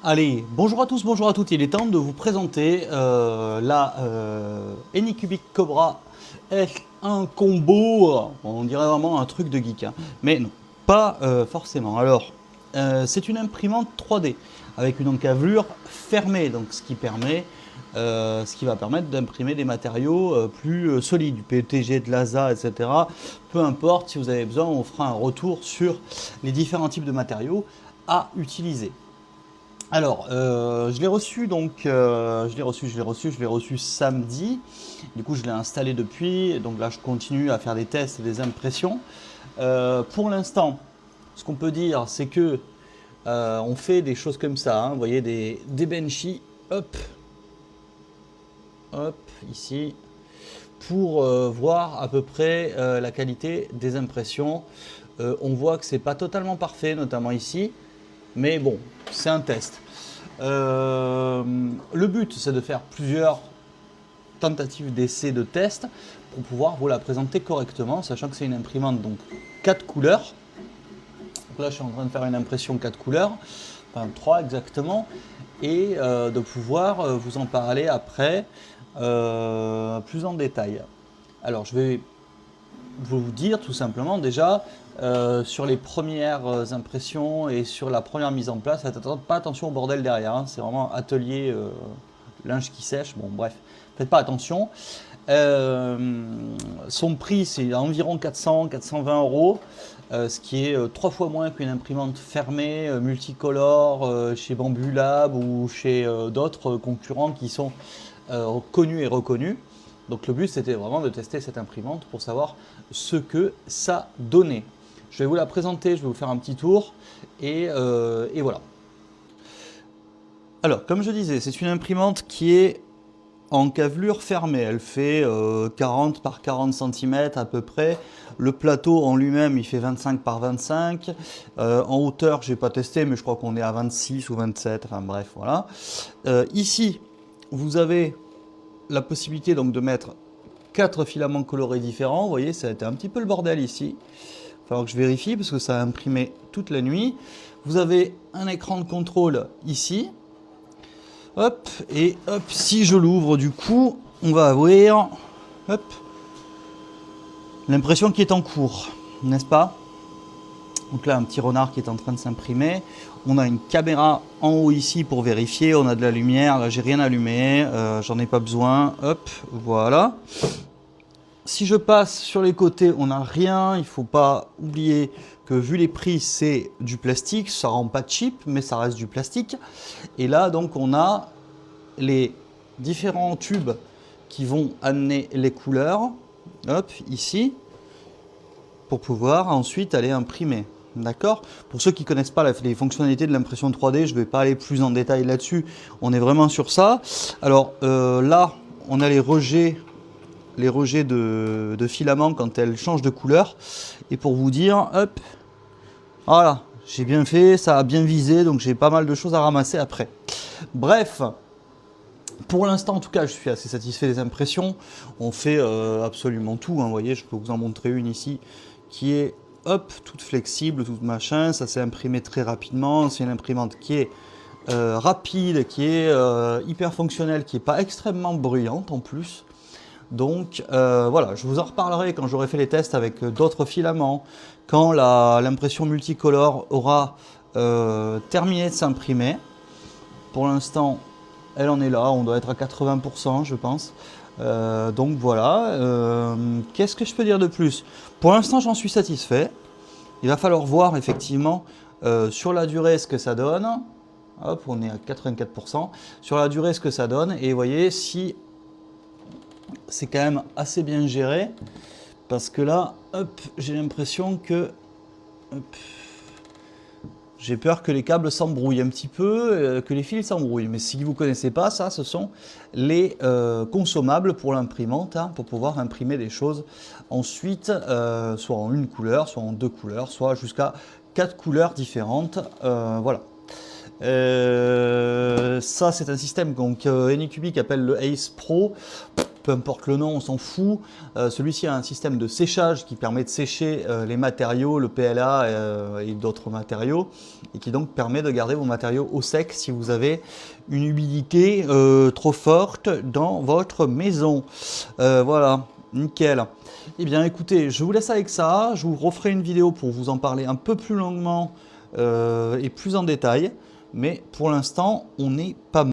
Allez, bonjour à tous, bonjour à toutes. Il est temps de vous présenter la Anycubic Cobra F1 Combo. On dirait vraiment un truc de geek, hein. Mais non, pas forcément. Alors, c'est une imprimante 3D avec une encablure fermée, donc ce qui va permettre d'imprimer des matériaux plus solides, du PETG, de l'ASA, etc. Peu importe, si vous avez besoin, on fera un retour sur les différents types de matériaux à utiliser. Alors, je l'ai reçu je l'ai reçu samedi. Du coup, je l'ai installé depuis. Donc là, je continue à faire des tests et des impressions. Pour l'instant, ce qu'on peut dire, c'est que on fait des choses comme ça, hein. Vous voyez, des benchy, hop, hop, ici, pour voir à peu près la qualité des impressions. On voit que c'est pas totalement parfait, notamment ici, mais bon, c'est un test. Le but, c'est de faire plusieurs tentatives d'essai de test pour pouvoir vous la présenter correctement, sachant que c'est une imprimante donc 4 couleurs. Donc là, je suis en train de faire une impression 4 couleurs, enfin 3 exactement, et de pouvoir vous en parler après plus en détail. Alors, je vais vous dire tout simplement déjà sur les premières impressions et sur la première mise en place, faites pas attention au bordel derrière, hein. C'est vraiment atelier linge qui sèche, bon bref, faites pas attention. Son prix c'est environ 400-420 euros, ce qui est 3 fois moins qu'une imprimante fermée multicolore chez Bambu Lab ou chez d'autres concurrents qui sont connus et reconnus. Donc le but c'était vraiment de tester cette imprimante pour savoir ce que ça donnait. Je vais vous la présenter, je vais vous faire un petit tour et voilà. Alors comme je disais, c'est une imprimante qui est en cavelure fermée. Elle fait 40 par 40 cm à peu près. Le plateau en lui-même il fait 25 par 25. En hauteur j'ai pas testé mais je crois qu'on est à 26 ou 27. Enfin bref voilà. Ici vous avez la possibilité donc de mettre 4 filaments colorés différents. Vous voyez, ça a été un petit peu le bordel ici. Il va falloir que je vérifie parce que ça a imprimé toute la nuit. Vous avez un écran de contrôle ici. Hop, et hop, si je l'ouvre du coup, on va avoir hop, l'impression qui est en cours, n'est-ce pas? Donc là, un petit renard qui est en train de s'imprimer. On a une caméra en haut ici pour vérifier. On a de la lumière. Là, j'ai rien allumé. J'en ai pas besoin. Hop, voilà. Si je passe sur les côtés, on n'a rien. Il ne faut pas oublier que vu les prix, c'est du plastique. Ça rend pas cheap, mais ça reste du plastique. Et là, donc, on a les différents tubes qui vont amener les couleurs. Hop, ici, pour pouvoir ensuite aller imprimer. D'accord? Pour ceux qui ne connaissent pas les fonctionnalités de l'impression 3D, je ne vais pas aller plus en détail là-dessus. On est vraiment sur ça. Alors là, on a les rejets de filaments quand elles changent de couleur. Et pour vous dire, hop, voilà, j'ai bien fait, ça a bien visé, donc j'ai pas mal de choses à ramasser après. Bref, pour l'instant en tout cas, je suis assez satisfait des impressions. On fait absolument tout, hein. Vous voyez, je peux vous en montrer une ici qui est hop, toute flexible, toute machin. Ça s'est imprimé très rapidement. C'est une imprimante qui est rapide, qui est hyper fonctionnelle, qui n'est pas extrêmement bruyante en plus. Donc voilà, je vous en reparlerai quand j'aurai fait les tests avec d'autres filaments, quand l'impression multicolore aura terminé de s'imprimer. Pour l'instant, elle en est là, on doit être à 80% je pense. Donc voilà, qu'est-ce que je peux dire de plus? Pour l'instant j'en suis satisfait. Il va falloir voir effectivement sur la durée ce que ça donne. Hop, on est à 84%. Sur la durée ce que ça donne. Et vous voyez, si c'est quand même assez bien géré. Parce que là, hop, j'ai l'impression que... Hop, j'ai peur que les câbles s'embrouillent un petit peu, que les fils s'embrouillent. Mais si vous ne connaissez pas, ça, ce sont les consommables pour l'imprimante, hein, pour pouvoir imprimer des choses ensuite, soit en une couleur, soit en deux couleurs, soit jusqu'à 4 couleurs différentes. Voilà. Ça, c'est un système donc Anycubic appelle le Ace Pro. peu importe le nom, on s'en fout. Celui-ci a un système de séchage qui permet de sécher les matériaux, le PLA et d'autres matériaux, et qui donc permet de garder vos matériaux au sec si vous avez une humidité trop forte dans votre maison. Voilà, nickel. Eh bien écoutez, je vous laisse avec ça, je vous referai une vidéo pour vous en parler un peu plus longuement et plus en détail, mais pour l'instant on n'est pas mal.